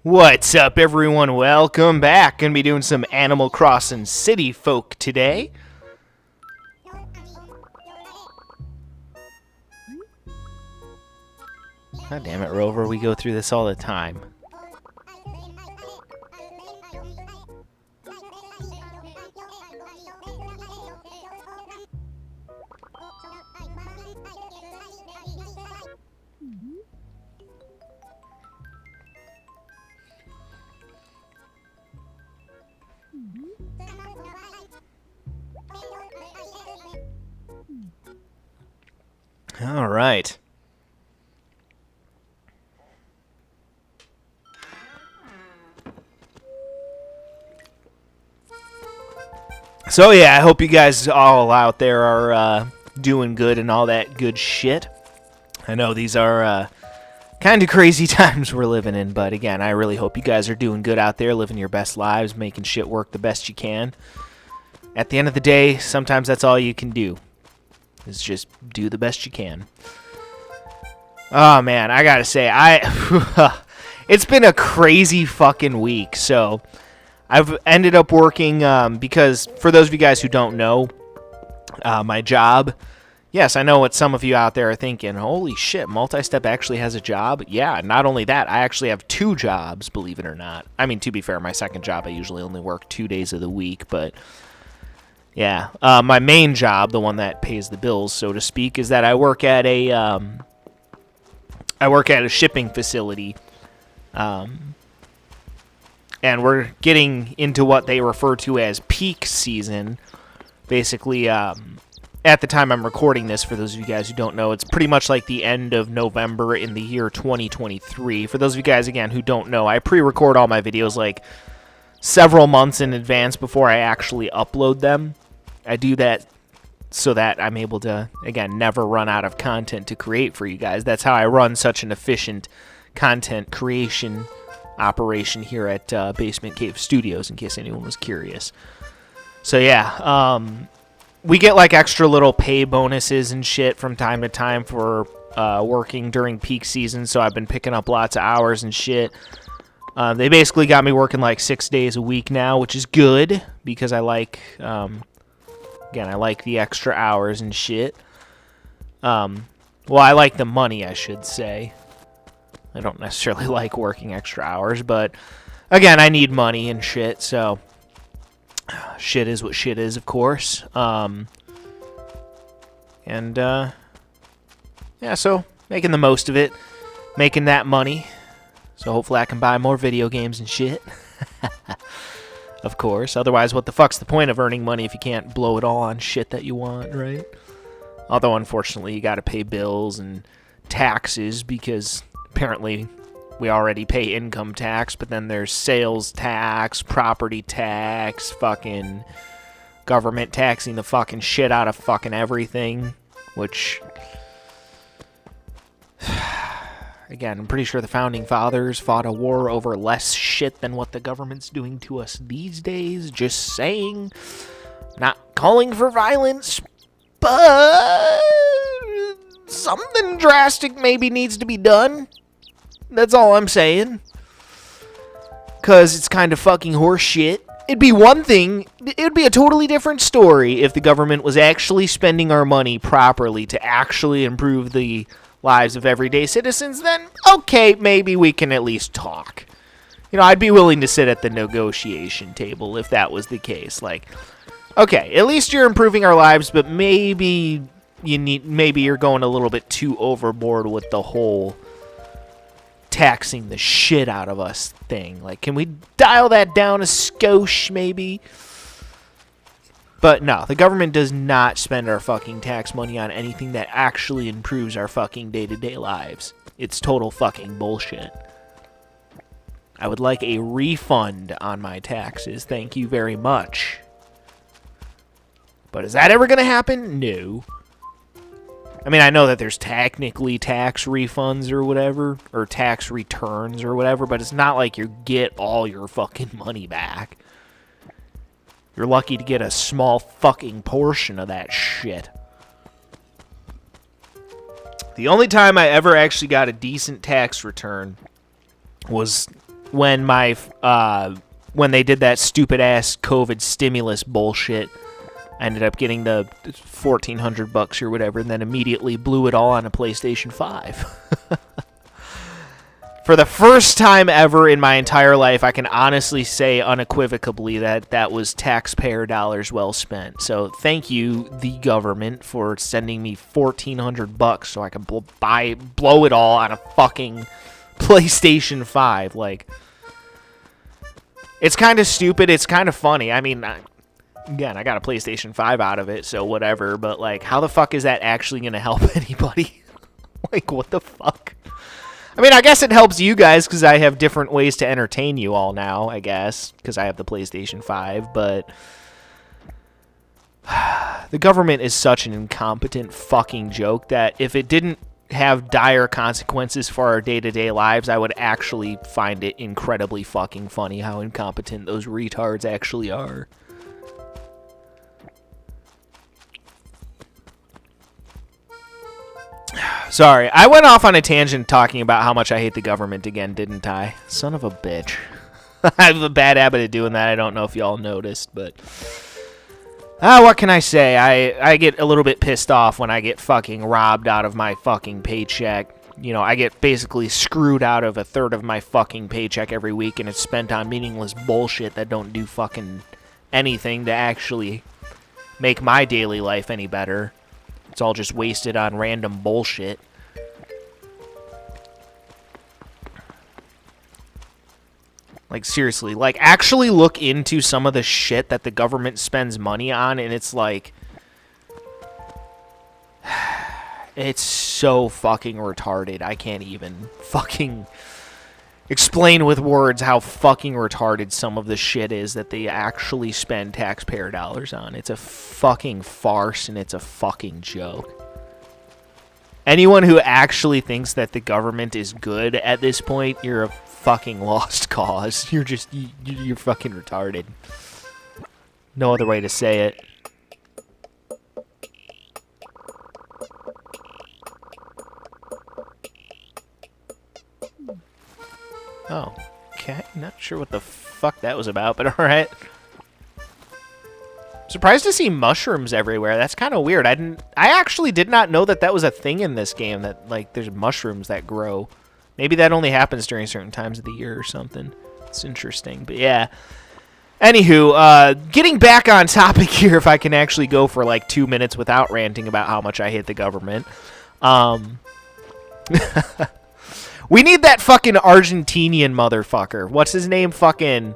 What's up, everyone? Welcome back. Gonna be doing some Animal Crossing City Folk today. God damn it, Rover. We go through this all the time. All right. So yeah, I hope you guys all out there are doing good and all that good shit. I know these are kind of crazy times we're living in, but again, I really hope you guys are doing good out there, living your best lives, making shit work the best you can. At the end of the day, sometimes that's all you can do, is just do the best you can. Oh man, I gotta say, it's been a crazy fucking week. So I've ended up working because for those of you guys who don't know, my job. Yes, I know what some of you out there are thinking. Holy shit, Multi-Step actually has a job? Yeah, not only that, I actually have 2 jobs, believe it or not. I mean, to be fair, my second job, I usually only work 2 days of the week, but yeah. My main job, the one that pays the bills, so to speak, is that I work at a shipping facility. And we're getting into what they refer to as peak season. Basically, at the time I'm recording this, for those of you guys who don't know, it's pretty much like the end of November in the year 2023. For those of you guys, again, who don't know, I pre-record all my videos like several months in advance before I actually upload them. I do that so that I'm able to, again, never run out of content to create for you guys. That's how I run such an efficient content creation operation here at Basement Cave Studios, in case anyone was curious. So yeah, we get like extra little pay bonuses and shit from time to time for working during peak season, so I've been picking up lots of hours and shit. They basically got me working like 6 days a week now, which is good, because I like, again, I like the extra hours and shit. Well, I like the money, I should say. I don't necessarily like working extra hours, but again, I need money and shit, so shit is what shit is, of course. Yeah, so making the most of it, making that money, so hopefully I can buy more video games and shit. Of course, otherwise what the fuck's the point of earning money if you can't blow it all on shit that you want, right? Although, unfortunately, you gotta pay bills and taxes, because apparently we already pay income tax, but then there's sales tax, property tax, fucking government taxing the fucking shit out of fucking everything, which, again, I'm pretty sure the Founding Fathers fought a war over less shit than what the government's doing to us these days. Just saying. Not calling for violence, but something drastic maybe needs to be done. That's all I'm saying. Because it's kind of fucking horse shit. It'd be one thing, it'd be a totally different story if the government was actually spending our money properly to actually improve the lives of everyday citizens. Then, okay, maybe we can at least talk. You know, I'd be willing to sit at the negotiation table if that was the case. Like, okay, at least you're improving our lives, but maybe you're going a little bit too overboard with the whole taxing the shit out of us thing. Like, can we dial that down a skosh, maybe? But no, the government does not spend our fucking tax money on anything that actually improves our fucking day-to-day lives. It's total fucking bullshit. I would like a refund on my taxes. Thank you very much. But is that ever gonna happen? No. I mean, I know that there's technically tax refunds or whatever, or tax returns or whatever, but it's not like you get all your fucking money back. You're lucky to get a small fucking portion of that shit. The only time I ever actually got a decent tax return was when when they did that stupid ass COVID stimulus bullshit. I ended up getting the $1,400 or whatever, and then immediately blew it all on a PlayStation 5. For the first time ever in my entire life, I can honestly say unequivocally that that was taxpayer dollars well spent. So thank you, the government, for sending me $1,400 so I can blow it all on a fucking PlayStation 5. Like, it's kind of stupid. It's kind of funny. I mean, again, I got a PlayStation 5 out of it, so whatever. But, like, how the fuck is that actually going to help anybody? Like, what the fuck? I mean, I guess it helps you guys because I have different ways to entertain you all now, I guess, because I have the PlayStation 5, but the government is such an incompetent fucking joke that if it didn't have dire consequences for our day-to-day lives, I would actually find it incredibly fucking funny how incompetent those retards actually are. Sorry, I went off on a tangent talking about how much I hate the government again, didn't I? Son of a bitch. I have a bad habit of doing that. I don't know if y'all noticed, but what can I say? I get a little bit pissed off when I get fucking robbed out of my fucking paycheck. You know, I get basically screwed out of a third of my fucking paycheck every week, and it's spent on meaningless bullshit that don't do fucking anything to actually make my daily life any better. It's all just wasted on random bullshit. Like, seriously, like, actually look into some of the shit that the government spends money on, and it's like, it's so fucking retarded. I can't even fucking explain with words how fucking retarded some of the shit is that they actually spend taxpayer dollars on. It's a fucking farce, and it's a fucking joke. Anyone who actually thinks that the government is good at this point, you're a fucking lost cause. You're just, you're fucking retarded. No other way to say it. Oh, okay. Not sure what the fuck that was about, but alright. Surprised to see mushrooms everywhere. That's kind of weird. I actually did not know that that was a thing in this game, that, like, there's mushrooms that grow. Maybe that only happens during certain times of the year or something. It's interesting, but yeah. Anywho, getting back on topic here, if I can actually go for like 2 minutes without ranting about how much I hate the government. We need that fucking Argentinian motherfucker. What's his name? Fucking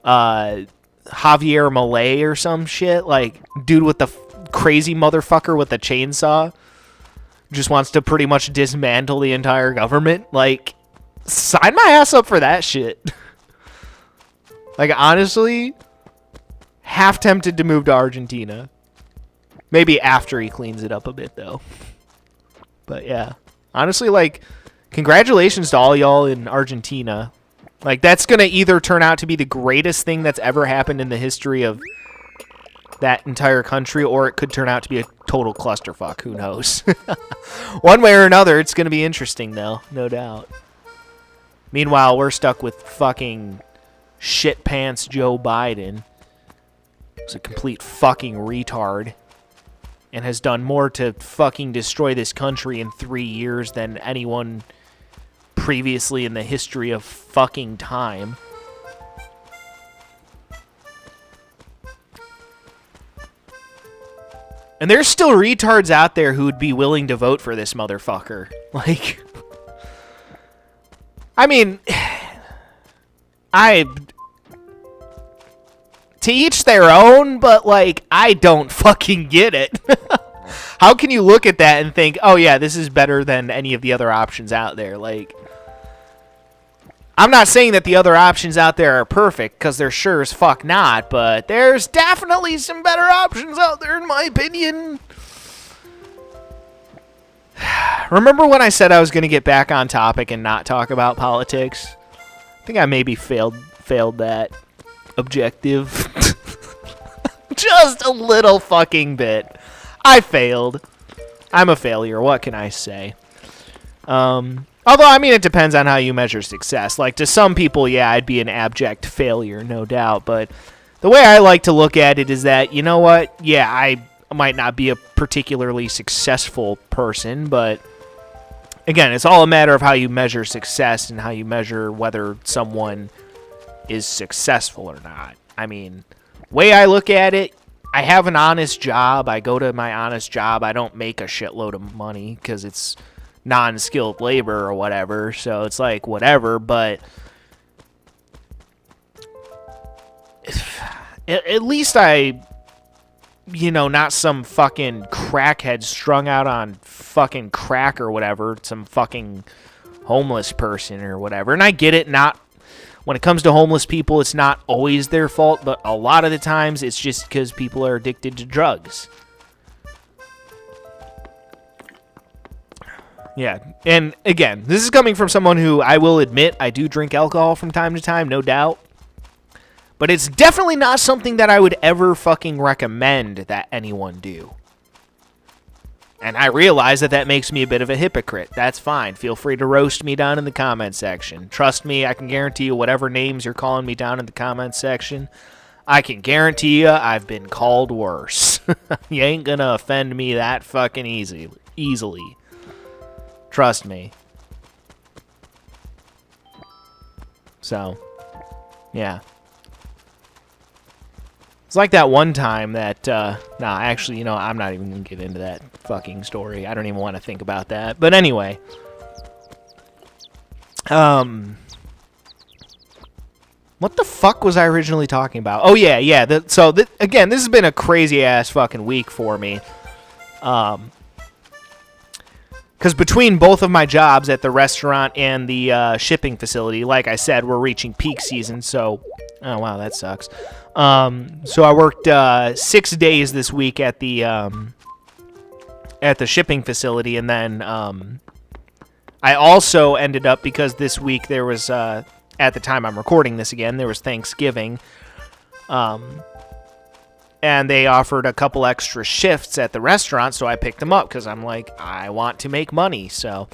Javier Malay or some shit. Like, dude with the crazy motherfucker with the chainsaw. Just wants to pretty much dismantle the entire government. Like, sign my ass up for that shit. Like, honestly, half tempted to move to Argentina. Maybe after he cleans it up a bit, though. But, yeah. Honestly, like, congratulations to all y'all in Argentina. Like, that's going to either turn out to be the greatest thing that's ever happened in the history of that entire country, or it could turn out to be a total clusterfuck. Who knows? One way or another, it's going to be interesting, though. No doubt. Meanwhile, we're stuck with fucking shit pants Joe Biden. He's a complete fucking retard. And has done more to fucking destroy this country in 3 years than anyone previously in the history of fucking time. And there's still retards out there who would be willing to vote for this motherfucker. Like, I mean, to each their own, but, like, I don't fucking get it. How can you look at that and think, oh, yeah, this is better than any of the other options out there? Like, I'm not saying that the other options out there are perfect, because they're sure as fuck not, but there's definitely some better options out there, in my opinion. Remember when I said I was going to get back on topic and not talk about politics? I think I maybe failed that objective. Just a little fucking bit. I failed. I'm a failure. What can I say? Although, I mean, it depends on how you measure success. Like, to some people, yeah, I'd be an abject failure, no doubt. But the way I like to look at it is that, you know what? Yeah, I might not be a particularly successful person, but again, it's all a matter of how you measure success and how you measure whether someone is successful or not. I mean, way I look at it, I have an honest job. I go to my honest job. I don't make a shitload of money because it's non-skilled labor or whatever, so it's like whatever, but at least I, you know, not some fucking crackhead strung out on fucking crack or whatever, some fucking homeless person or whatever. And I get it, not when it comes to homeless people, it's not always their fault, but a lot of the times it's just because people are addicted to drugs. Yeah, and again, this is coming from someone who, I will admit, I do drink alcohol from time to time, no doubt. But it's definitely not something that I would ever fucking recommend that anyone do. And I realize that that makes me a bit of a hypocrite. That's fine. Feel free to roast me down in the comment section. Trust me, I can guarantee you whatever names you're calling me down in the comment section, I can guarantee you I've been called worse. You ain't gonna offend me that fucking easily. Trust me. So, yeah. It's like that one time that, actually, you know, I'm not even going to get into that fucking story. I don't even want to think about that. But anyway. What the fuck was I originally talking about? Oh, yeah. Again, this has been a crazy-ass fucking week for me. Because between both of my jobs at the restaurant and the shipping facility, like I said, we're reaching peak season, so... Oh, wow, that sucks. So I worked 6 days this week at the shipping facility, and then I also ended up, because this week there was, at the time I'm recording this again, there was Thanksgiving, and they offered a couple extra shifts at the restaurant, so I picked them up because I'm like, I want to make money. So,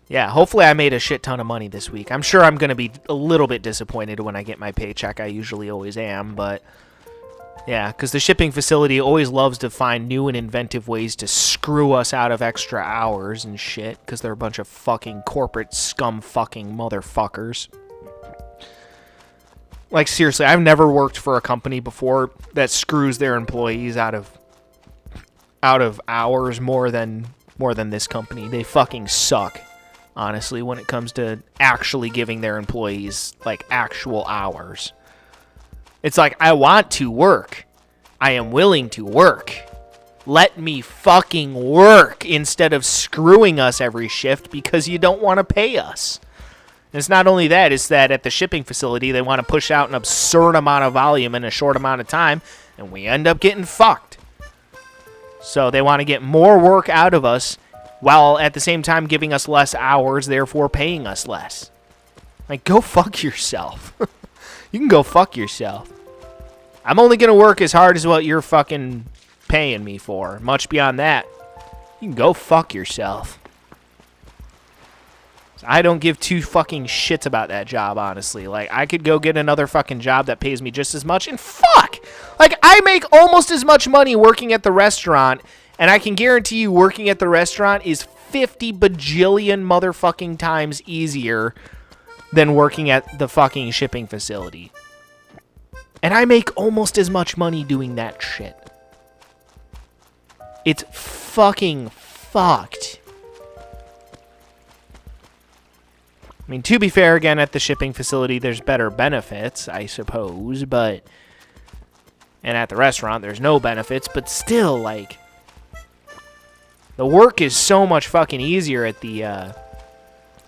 yeah, hopefully I made a shit ton of money this week. I'm sure I'm going to be a little bit disappointed when I get my paycheck. I usually always am, but yeah, because the shipping facility always loves to find new and inventive ways to screw us out of extra hours and shit because they're a bunch of fucking corporate scum fucking motherfuckers. Like, seriously, I've never worked for a company before that screws their employees out of hours more than this company. They fucking suck, honestly, when it comes to actually giving their employees, like, actual hours. It's like, I want to work. I am willing to work. Let me fucking work instead of screwing us every shift because you don't want to pay us. And it's not only that, it's that at the shipping facility, they want to push out an absurd amount of volume in a short amount of time, and we end up getting fucked. So they want to get more work out of us, while at the same time giving us less hours, therefore paying us less. Like, go fuck yourself. You can go fuck yourself. I'm only going to work as hard as what you're fucking paying me for. Much beyond that, you can go fuck yourself. I don't give two fucking shits about that job, honestly. Like, I could go get another fucking job that pays me just as much, and fuck! Like, I make almost as much money working at the restaurant, and I can guarantee you working at the restaurant is 50 bajillion motherfucking times easier than working at the fucking shipping facility. And I make almost as much money doing that shit. It's fucking fucked. I mean, to be fair, again, at the shipping facility, there's better benefits, I suppose, but... And at the restaurant, there's no benefits, but still, like... The work is so much fucking easier at the,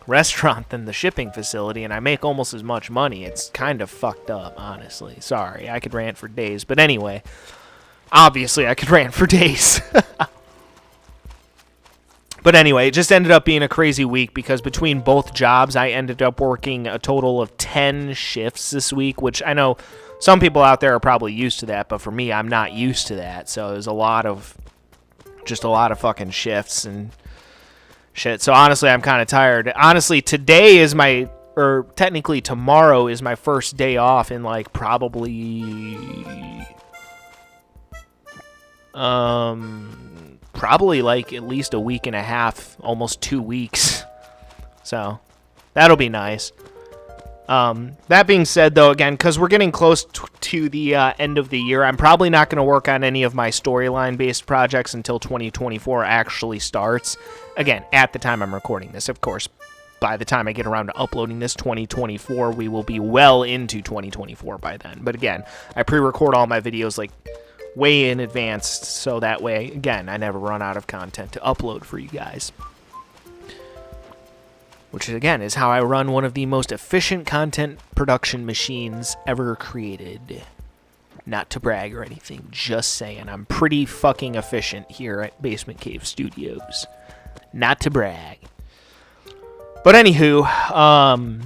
restaurant than the shipping facility, and I make almost as much money. It's kind of fucked up, honestly. Sorry, I could rant for days, but anyway. Obviously, I could rant for days. But anyway, it just ended up being a crazy week because between both jobs, I ended up working a total of 10 shifts this week, which I know some people out there are probably used to that, but for me, I'm not used to that. So it was a lot of fucking shifts, and shit. So honestly, I'm kind of tired. Honestly, today is my, or technically tomorrow is my first day off in like probably like at least a week and a half, almost 2 weeks. So that'll be nice. That being said, though, again, because we're getting close to the end of the year, I'm probably not going to work on any of my storyline-based projects until 2024 actually starts. Again, at the time I'm recording this, of course. By the time I get around to uploading this, 2024, we will be well into 2024 by then. But again, I pre-record all my videos like way in advance, so that way, again, I never run out of content to upload for you guys. Which, again, is how I run one of the most efficient content production machines ever created. Not to brag or anything, just saying. I'm pretty fucking efficient here at Basement Cave Studios. Not to brag. But anywho,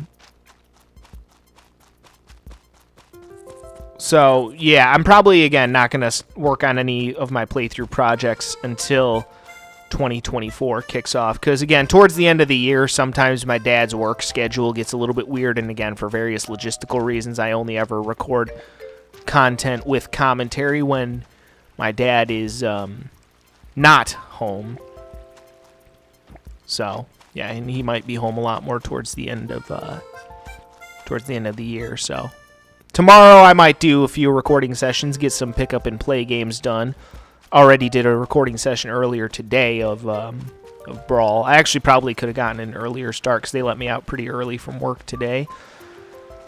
so, yeah, I'm probably, again, not going to work on any of my playthrough projects until 2024 kicks off. Because, again, towards the end of the year, sometimes my dad's work schedule gets a little bit weird. And, again, for various logistical reasons, I only ever record content with commentary when my dad is not home. So, yeah, and he might be home a lot more towards the end of the year, so... Tomorrow I might do a few recording sessions, get some pick up and play games done. Already did a recording session earlier today of Brawl. I actually probably could have gotten an earlier start because they let me out pretty early from work today.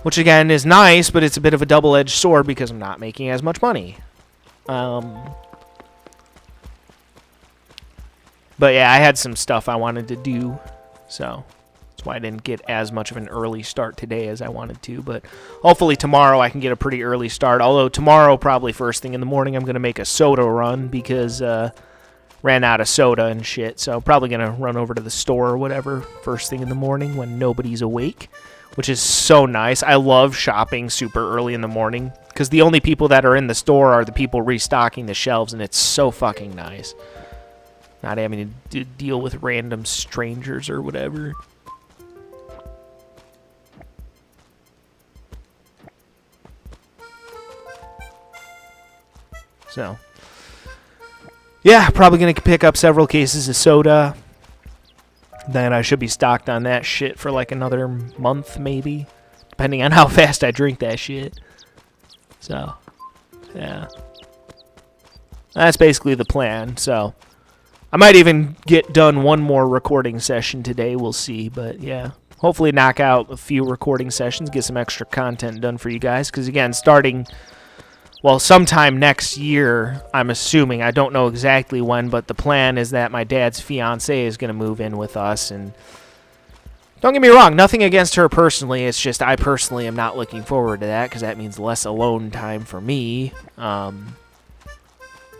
Which again is nice, but it's a bit of a double-edged sword because I'm not making as much money. But yeah, I had some stuff I wanted to do, so... That's why I didn't get as much of an early start today as I wanted to. But hopefully tomorrow I can get a pretty early start. Although tomorrow, probably first thing in the morning, I'm going to make a soda run because ran out of soda and shit. So probably going to run over to the store or whatever first thing in the morning when nobody's awake, which is so nice. I love shopping super early in the morning because the only people that are in the store are the people restocking the shelves, and it's so fucking nice. Not having to deal with random strangers or whatever. So, yeah, probably going to pick up several cases of soda. Then I should be stocked on that shit for like another month, maybe. Depending on how fast I drink that shit. So, yeah. That's basically the plan. So, I might even get done one more recording session today. We'll see. But, yeah. Hopefully knock out a few recording sessions. Get some extra content done for you guys. Because, again, starting... Well, sometime next year, I'm assuming. I don't know exactly when, but the plan is that my dad's fiancée is going to move in with us. And don't get me wrong, nothing against her personally. It's just I personally am not looking forward to that because that means less alone time for me. And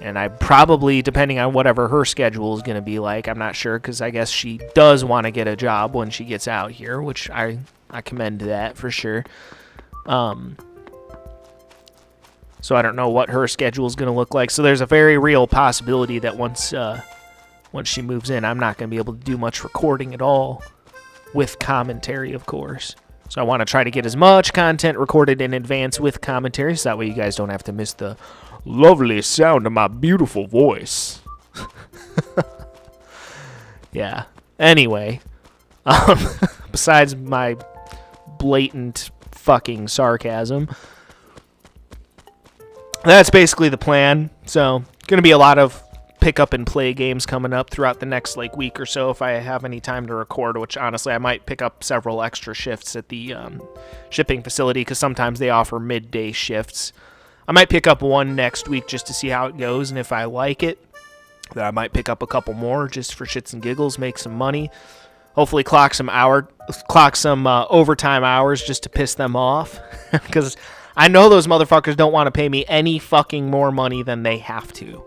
I probably, depending on whatever her schedule is going to be like, I'm not sure because I guess she does want to get a job when she gets out here, which I commend that for sure. So I don't know what her schedule is going to look like. So there's a very real possibility that once she moves in, I'm not going to be able to do much recording at all with commentary, of course. So I want to try to get as much content recorded in advance with commentary so that way you guys don't have to miss the lovely sound of my beautiful voice. Yeah. Anyway, besides my blatant fucking sarcasm... That's basically the plan. So, going to be a lot of pick up and play games coming up throughout the next like week or so if I have any time to record, which honestly I might pick up several extra shifts at the shipping facility because sometimes they offer midday shifts. I might pick up one next week just to see how it goes, and if I like it, then I might pick up a couple more just for shits and giggles, make some money. Hopefully clock some overtime hours just to piss them off because I know those motherfuckers don't want to pay me any fucking more money than they have to.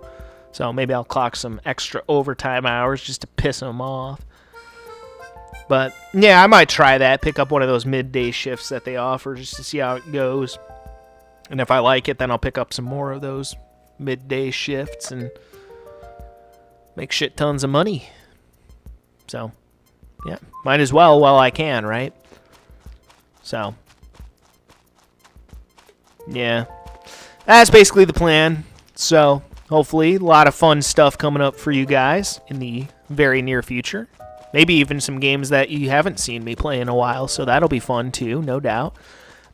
So maybe I'll clock some extra overtime hours just to piss them off. But, yeah, I might try that. Pick up one of those midday shifts that they offer just to see how it goes. And if I like it, then I'll pick up some more of those midday shifts and make shit tons of money. So, yeah, might as well while I can, right? So, yeah, that's basically the plan. So, hopefully, a lot of fun stuff coming up for you guys in the very near future. Maybe even some games that you haven't seen me play in a while, so that'll be fun too, no doubt.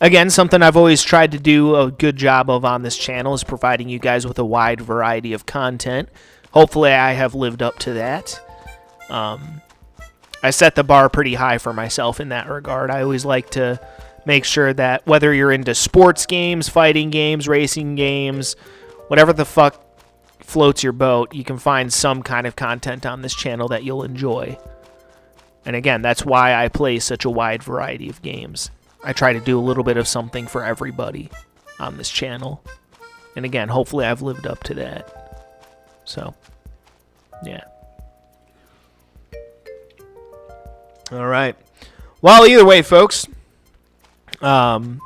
Again, something I've always tried to do a good job of on this channel is providing you guys with a wide variety of content. Hopefully, I have lived up to that. I set the bar pretty high for myself in that regard. I always like to make sure that whether you're into sports games, fighting games, racing games, whatever the fuck floats your boat, you can find some kind of content on this channel that you'll enjoy. And again, that's why I play such a wide variety of games. I try to do a little bit of something for everybody on this channel. And again, hopefully I've lived up to that. So, yeah. All right. Well, either way, folks, I've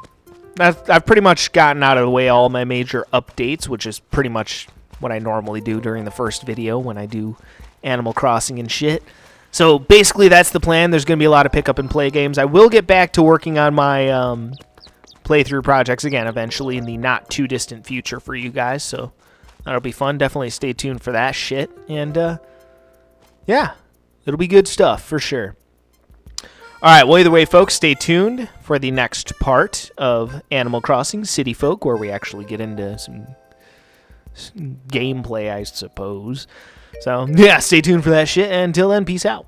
pretty much gotten out of the way all my major updates, which is pretty much what I normally do during the first video when I do Animal Crossing and shit. So basically, that's the plan. There's going to be a lot of pick-up and play games. I will get back to working on my playthrough projects again eventually in the not-too-distant future for you guys. So that'll be fun. Definitely stay tuned for that shit. And, yeah, it'll be good stuff for sure. All right, well, either way, folks, stay tuned for the next part of Animal Crossing City Folk, where we actually get into some gameplay, I suppose. So, yeah, stay tuned for that shit. And until then, peace out.